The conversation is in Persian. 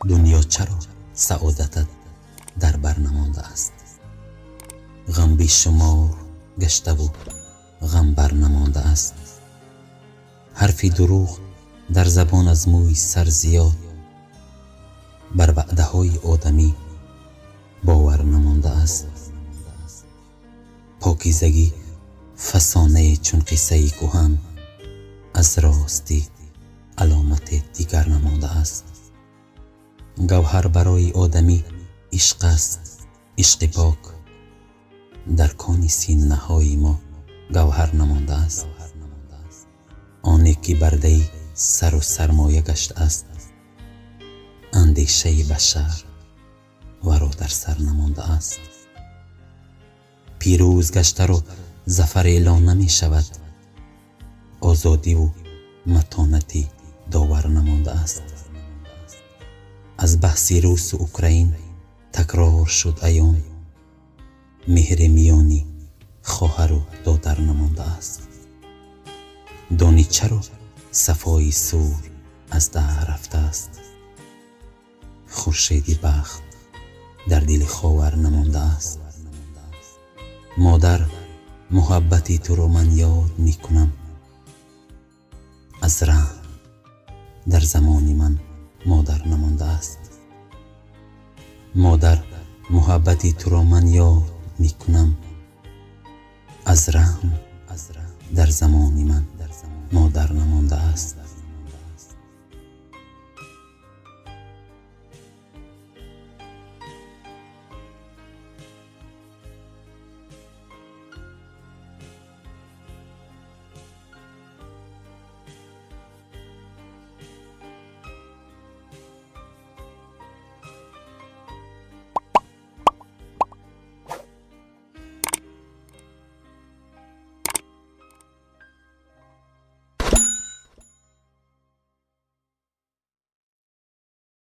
دنیا چرا سعادتت در بر نمانده است؟ غم بی شمار گشته و غم بر نمانده است. حرفی دروغ در زبان از موی سر زیاد، بر وعده های آدمی باور نمانده است. پاکیزگی فسانه چون قصه کهن، از راستی علامت دیگر نمانده است. گوهر برای آدمی عشق است، عشق پاک. در کان سینه های ما گوهر نمانده است. آنی که برده سر و سرمایه گشته است، اندیشه بشر ورا در سر نمانده است. پیروز گشته را ظفر اعلان نمی شود، آزادی و متانتی داور نمانده است. از بحث روس و اوکراین تکرار شد عیان، مهر میانی خواهر و دادر نمانده است. دانی چرا صفای سور از ده رفته است؟ خورشید بخت در دل خاور نمانده است. مادر محبتی تو را من یاد می کنم، از رحم در زمان من مادر نمانده است. مادر محبتی تو را من یاد می کنم، از رحم در زمان من مادر نمانده است.